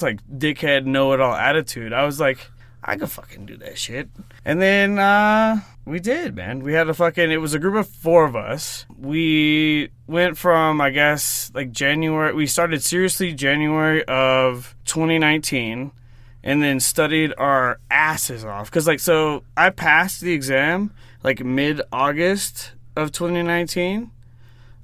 like dickhead know-it-all attitude. I was like, I could fucking do that shit. And then we did, man. We had it was a group of 4 of us. We went from, I guess, like January. We started seriously January of 2019 and then studied our asses off. Because, like, so I passed the exam like mid-August of 2019.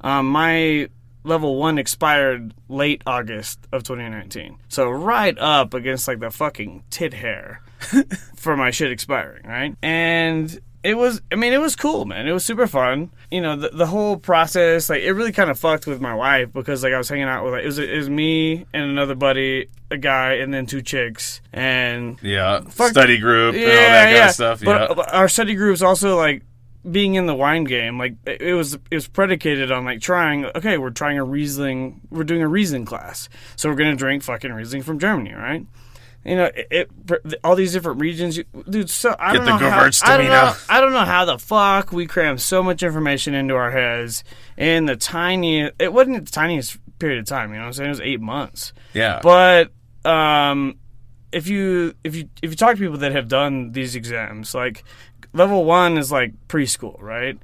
My level 1 expired late August of 2019. So right up against like the fucking tit hair for my shit expiring, right? And it was cool, man. It was super fun. You know, the whole process, like, it really kind of fucked with my wife because, like, I was hanging out with, like, it was me and another buddy, a guy, and then 2 chicks. And study group and all that kind of stuff. But our study group's also, like, being in the wine game, like, it was predicated on, like, we're doing a Riesling class. So we're going to drink fucking Riesling from Germany, right? You know, all these different regions, dude. So I don't know how the fuck we crammed so much information into our heads in the tiniest. It wasn't the tiniest period of time. You know what I'm saying? It was 8 months. Yeah. But if you talk to people that have done these exams, like level 1 is like preschool, right?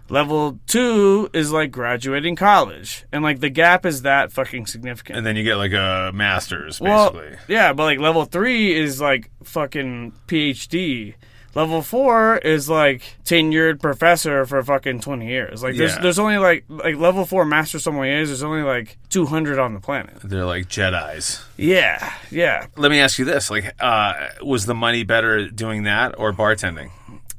Level 2 is like graduating college. And like the gap is that fucking significant. And then you get like a master's, basically. Well, yeah, but like level 3 is like fucking PhD. Level 4 is like tenured professor for fucking 20 years. Like there's only like level 4 master sommeliers, there's only like 200 on the planet. They're like Jedis. Yeah, yeah. Let me ask you this, like was the money better doing that or bartending?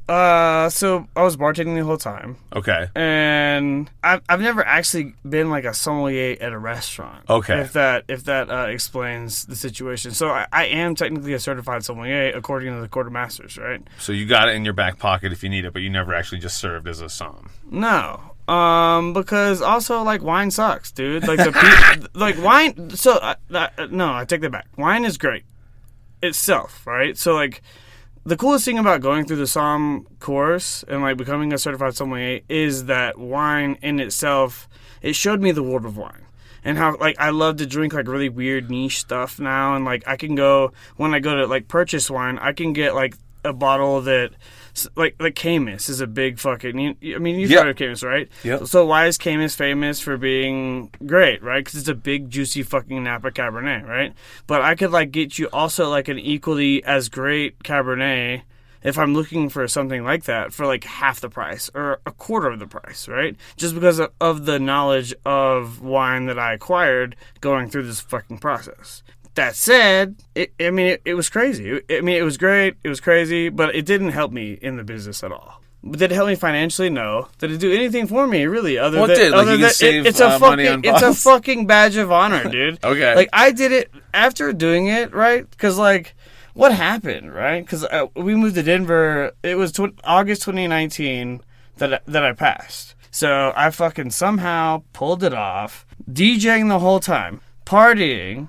So I was bartending the whole time. Okay. And I've never actually been like a sommelier at a restaurant. Okay. If that explains the situation. So I am technically a certified sommelier according to the Court of Masters, right? So you got it in your back pocket if you need it, but you never actually just served as a somm. No. Because also, like, wine sucks, dude. Like, like, wine, so, no, I take that back. Wine is great itself, right? So, like, the coolest thing about going through the somm course and, like, becoming a certified sommelier is that wine in itself, it showed me the world of wine. And how, like, I love to drink, like, really weird niche stuff now. And, like, I can go, when I go to, like, purchase wine, I can get, like, a bottle that, like Camus is a big fucking, you've heard of Camus, right? Yep. So why is Camus famous for being great, right? Because it's a big, juicy fucking Napa Cabernet, right? But I could, like, get you also, like, an equally as great Cabernet if I'm looking for something like that for, like, half the price or a quarter of the price, right? Just because of the knowledge of wine that I acquired going through this fucking process. That said, it was crazy. It was great. It was crazy, but it didn't help me in the business at all. Did it help me financially? No. Did it do anything for me, really? It's a fucking badge of honor, dude. Okay. Like, I did it after doing it, right? Because, like, what happened, right? Because we moved to Denver. It was August 2019 that I passed. So I fucking somehow pulled it off, DJing the whole time, partying,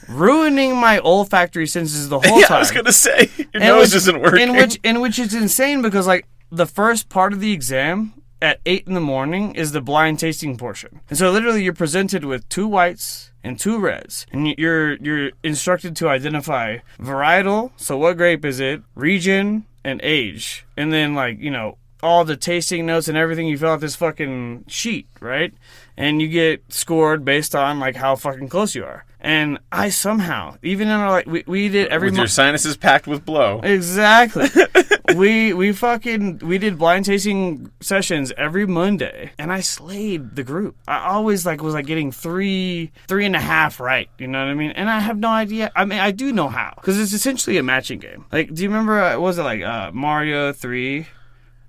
ruining my olfactory senses the whole time. I was gonna say your nose isn't working. In which it's insane because, like, the first part of the exam at 8 a.m. is the blind tasting portion, and so literally you're presented with 2 whites and 2 reds, and you're instructed to identify varietal. So what grape is it? Region and age, and then, like, you know, all the tasting notes and everything. You fill out this fucking sheet, right? And you get scored based on, like, how fucking close you are. And I somehow, even in our, like, we did every with your sinuses packed with blow. Exactly. we did blind tasting sessions every Monday, and I slayed the group. I always, like, was, like, getting 3.5 right. You know what I mean? And I have no idea. I mean, I do know how, because it's essentially a matching game. Like, do you remember? Was it like Mario 3?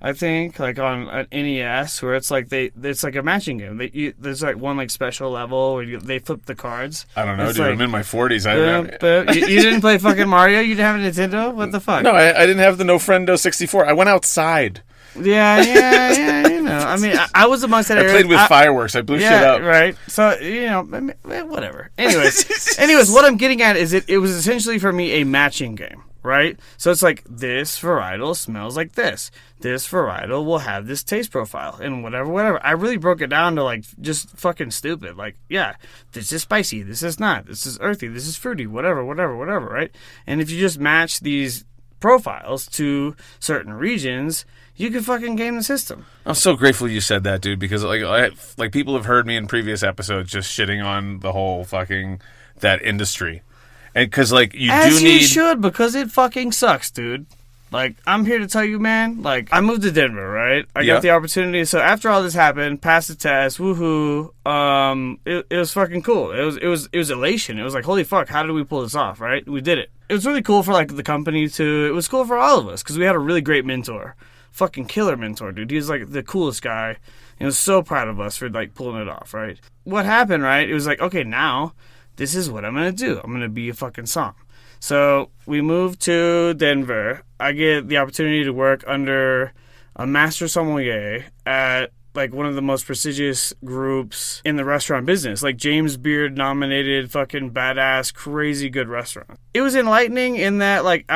I think, like, on an NES, where it's like it's like a matching game. There's like one, like, special level where they flip the cards. I don't know, it's dude. like, I'm in my 40s. You didn't play fucking Mario? You didn't have a Nintendo? What the fuck? No, I didn't have the No Friendo 64. I went outside. Yeah, you know. I mean, I was amongst that area. I played with fireworks. I blew shit up. Right. So, you know, whatever. Anyways, what I'm getting at is it was essentially for me a matching game. right? So it's like, this varietal smells like this. This varietal will have this taste profile and whatever. I really broke it down to like just fucking stupid. Like, yeah, this is spicy. This is not. This is earthy. This is fruity. Whatever, right? And if you just match these profiles to certain regions, you can fucking game the system. I'm so grateful you said that, dude, because like people have heard me in previous episodes just shitting on the whole fucking that industry. And because, like, you should, because it fucking sucks, dude. Like, I'm here to tell you, man, like, I moved to Denver, right? I got the opportunity. So after all this happened, passed the test, woohoo, it was fucking cool. It was elation. It was like, holy fuck, how did we pull this off, right? We did it. It was really cool for, like, the company to, it was cool for all of us, because we had a really great mentor. Fucking killer mentor, dude. He was, like, the coolest guy. He was so proud of us for, like, pulling it off, right? What happened, right? It was like, okay, now this is what I'm going to do. I'm going to be a fucking som. So we moved to Denver. I get the opportunity to work under a master sommelier at like one of the most prestigious groups in the restaurant business, like James Beard nominated fucking badass, crazy good restaurant. It was enlightening in that like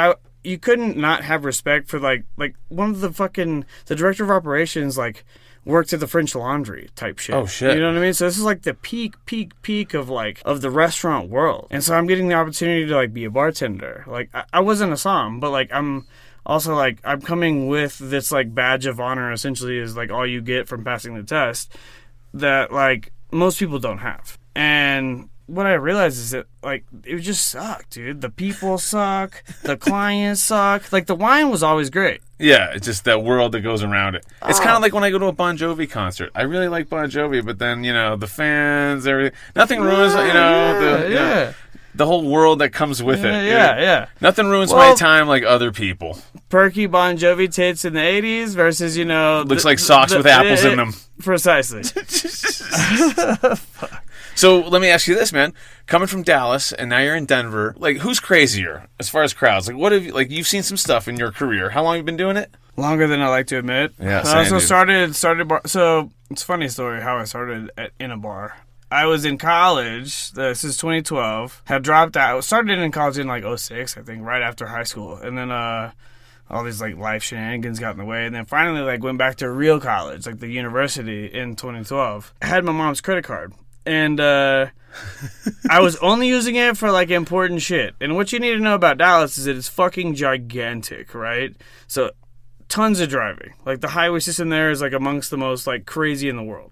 you couldn't not have respect for like one of the director of operations like worked at the French Laundry type shit. Oh shit. You know what I mean? So this is like the peak of the restaurant world. And so I'm getting the opportunity to like be a bartender. Like I wasn't a som, but like I'm also like I'm coming with this like badge of honor essentially is like all you get from passing the test that like most people don't have. And what I realized is that, like, it just sucked, dude. The people suck. The clients suck. Like, the wine was always great. Yeah, it's just that world that goes around it. It's kind of like when I go to a Bon Jovi concert. I really like Bon Jovi, but then, you know, the fans, everything. Nothing ruins, the whole world that comes with it. Yeah. Nothing ruins my time like other people. Perky Bon Jovi tits in the 80s versus, you know... Looks like socks with apples in them. Precisely. So let me ask you this, man. Coming from Dallas and now you're in Denver, like who's crazier as far as crowds? Like what have you, like you've seen some stuff in your career. How long have you been doing it? Longer than I like to admit. Yeah. So started bar. So it's a funny story how I started in a bar. I was in college. This is 2012. Had dropped out. Started in college in like 06, I think, right after high school, and then all these like life shenanigans got in the way, and then finally like went back to real college, like the university in 2012. I had my mom's credit card. And I was only using it for, like, important shit. And what you need to know about Dallas is that it's fucking gigantic, right? So, tons of driving. Like, the highway system there is, like, amongst the most, like, crazy in the world.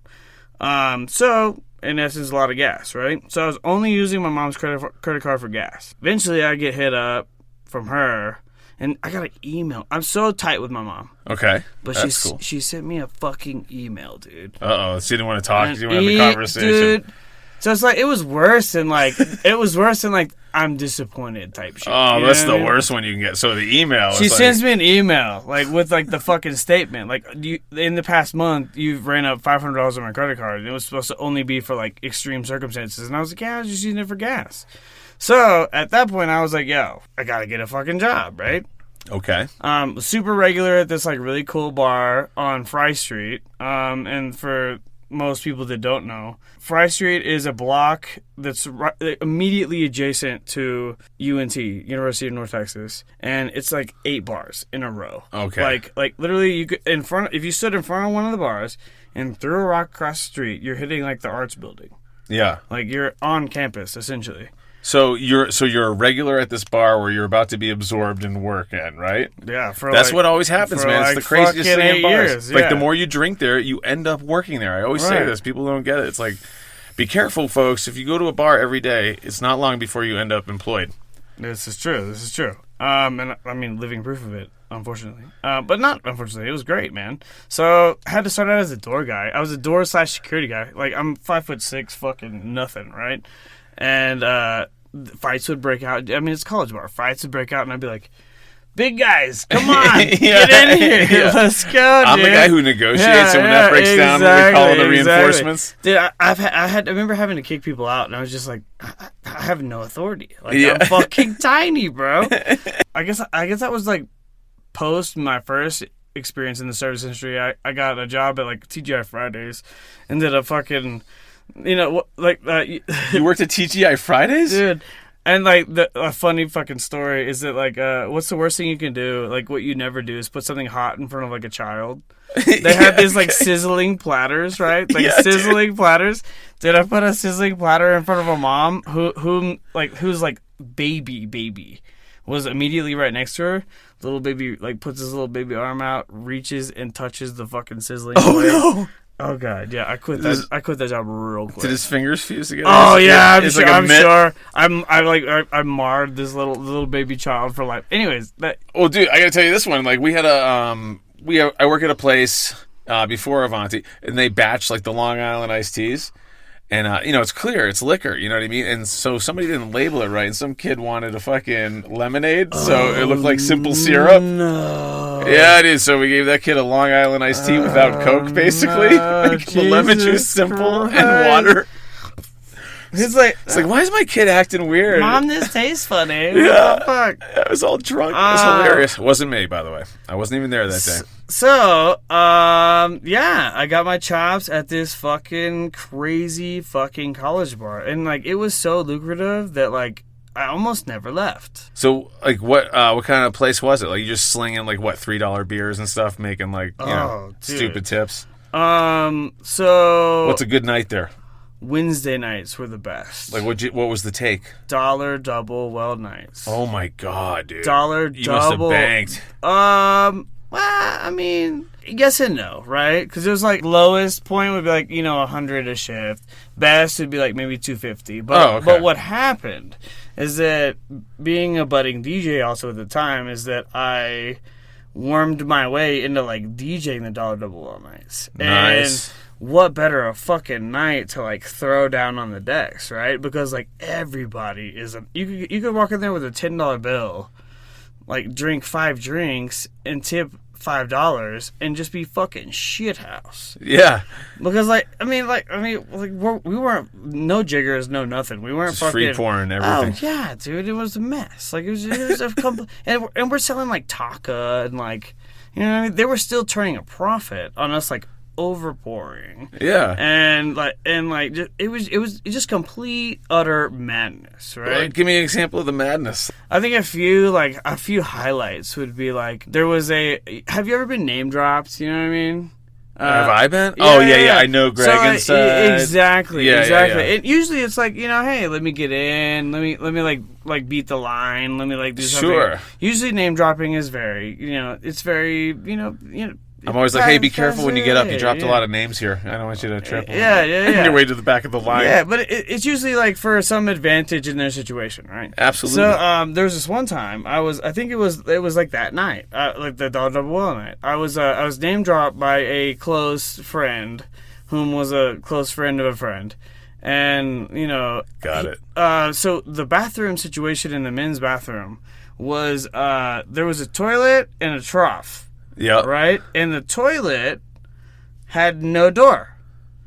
So, in essence, a lot of gas, right? So, I was only using my mom's credit card for gas. Eventually, I get hit up from her. And I got an email. I'm so tight with my mom. Okay. But that's cool. She sent me a fucking email, dude. Uh-oh. She didn't want to talk. She didn't want to have a conversation. Dude. So it's like, it was worse than I'm disappointed type shit. Oh, that's the worst one you can get. So the email. She sends me an email, like, with, like, the fucking statement. Like, in the past month, you've ran up $500 on my credit card. And it was supposed to only be for, like, extreme circumstances. And I was like, yeah, I was just using it for gas. So, at that point, I was like, yo, I gotta get a fucking job, right? Okay. Super regular at this, like, really cool bar on Fry Street. And for most people that don't know, Fry Street is a block that's immediately adjacent to UNT, University of North Texas. And it's, like, 8 bars in a row. Okay. Like literally, you could, if you stood in front of one of the bars and threw a rock across the street, you're hitting, like, the arts building. Yeah. Like, you're on campus, essentially. So you're a regular at this bar where you're about to be absorbed in work in, right? Yeah, that's what always happens, man. It's the craziest thing in bars. Years, like the more you drink there, you end up working there. I always say this. People don't get it. It's like, be careful, folks. If you go to a bar every day, it's not long before you end up employed. This is true. And I mean, living proof of it, unfortunately. But not unfortunately. It was great, man. So I had to start out as a door guy. I was a door/security guy. Like, I'm 5'6", fucking nothing, right? And fights would break out. I mean, it's a college bar. Fights would break out, and I'd be like, big guys, come on, get in here. Yeah. Let's go, dude. I'm the guy who negotiates, and when that breaks down, we call the reinforcements. Dude, I remember having to kick people out, and I was just like, I have no authority. Like, I'm fucking tiny, bro. I guess that was, like, post my first experience in the service industry. I got a job at, like, TGI Fridays, and did a fucking... You know, like... you worked at TGI Fridays? Dude, And like a funny fucking story is that like what's the worst thing you can do? Like what you never do is put something hot in front of like a child. They had these like sizzling platters, right? Like sizzling platters. Dude, I put a sizzling platter in front of a mom who's like baby was immediately right next to her. Little baby like puts his little baby arm out, reaches and touches the fucking sizzling. No. Oh god, yeah, I quit that job real quick. Did his fingers fuse together? Oh yeah, I'm sure. I marred this little baby child for life. Anyways, well, dude, I gotta tell you this one. Like we had I work at a place before Avanti, and they batch like the Long Island iced teas. And, it's clear. It's liquor. You know what I mean? And so somebody didn't label it right. And some kid wanted a fucking lemonade. So it looked like simple syrup. No. Yeah, it is. So we gave that kid a Long Island iced tea without Coke, basically. The lemon juice, simple, and water. It's like, why is my kid acting weird? Mom, this tastes funny. Yeah. What the fuck? I was all drunk. It was hilarious. It wasn't me, by the way. I wasn't even there that day. So, I got my chops at this fucking crazy fucking college bar. And, like, it was so lucrative that, like, I almost never left. So, like, what kind of place was it? Like, you just slinging, like, what, $3 beers and stuff, making, like, stupid tips? So... What's a good night there? Wednesday nights were the best. Like, what was the take? Dollar double well nights. Oh, my God, dude. Dollar you double. You must have banked. Well, I mean, yes and no, right? Because it was like lowest point would be like 100 a shift. Best would be like maybe 250. But but what happened is that being a budding DJ also at the time is that I wormed my way into like DJing the dollar double all nights. Nice. And what better a fucking night to like throw down on the decks, right? Because like everybody is you could walk in there with a $10 bill. Like, drink 5 drinks and tip $5 and just be fucking shithouse. Yeah. Because, we weren't, no jiggers, no nothing. We weren't just fucking. free pouring everything. Oh, yeah, dude. It was a mess. Like, it was a and we're selling, like, Taka and, like, you know what I mean? They were still turning a profit on us, like, overpouring. Yeah. And it was just complete utter madness, right? Well, give me an example of the madness. I think a few highlights would be like have you ever been name dropped? You know what I mean? Have I been? Yeah. I know Greg inside. Exactly. Yeah. And usually it's like, hey, let me get in, let me like beat the line, let me like do something. Sure. Usually name dropping is very, it's very, I'm always like, hey, be careful when you get up. You dropped a lot of names here. I don't want you to trip. Yeah. Your way to the back of the line. Yeah, but it's usually like for some advantage in their situation, right? Absolutely. So there was this one time I think it was like that night, like the dollar double well night. I was name dropped by a close friend, whom was a close friend of a friend, and got it. So the bathroom situation in the men's bathroom was there was a toilet and a trough. Yeah. Right? And the toilet had no door.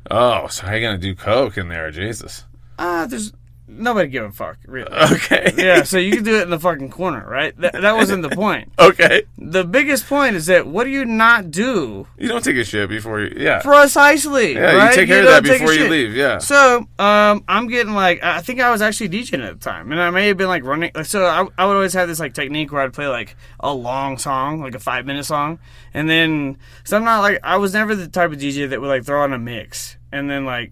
Oh, so how are you going to do coke in there? Jesus. There's nobody give a fuck, really. Okay. Yeah, so you can do it in the fucking corner, right? That wasn't the point. Okay. The biggest point is that what do you not do? You don't take a shit before you, yeah. Precisely. Yeah, right? you take care of that before you leave, yeah. So, I'm getting like, I think I was actually DJing at the time, and I may have been like running, so I would always have this like technique where I'd play like a long song, like a 5-minute song, and then, so I'm not like, I was never the type of DJ that would like throw on a mix, and then like,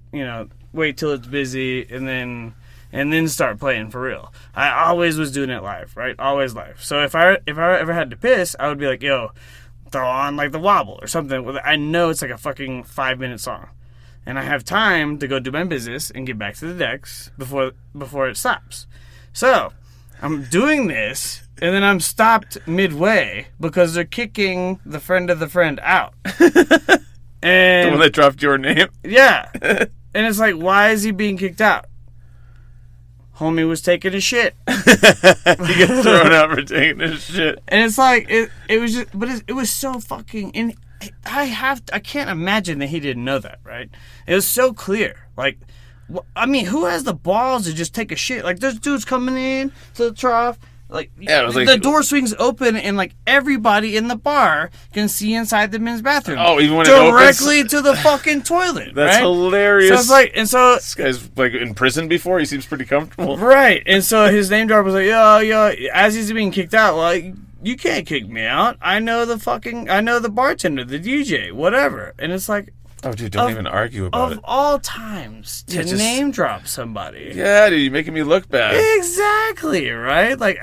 wait till it's busy, and then start playing for real. I always was doing it live, right? Always live. So if I ever had to piss, I would be like, yo, throw on like the wobble or something. I know it's like a fucking 5-minute song. And I have time to go do my business and get back to the decks before it stops. So I'm doing this, and then I'm stopped midway because they're kicking the friend of the friend out. And the one that dropped your name? Yeah. And it's like, why is he being kicked out? Homie was taking a shit. He gets thrown out for taking a shit. And it's like, it was just, but it was so fucking, and I can't imagine that he didn't know that, right? It was so clear. Like, I mean, who has the balls to just take a shit? Like, there's dudes coming in to the trough, Like, Yeah, it was like the door swings open and like everybody in the bar can see inside the men's bathroom. Oh, even when directly it opens? to the fucking toilet. That's right? hilarious. So it's like, and so this guy's like in prison before. He seems pretty comfortable. right, and so his name drop was like, yeah. As he's being kicked out, like, you can't kick me out. I know the bartender, the DJ, whatever. And it's like, Oh, dude, don't even argue about it. Of all times to name drop somebody. Yeah, dude, you're making me look bad. Exactly, right? Like,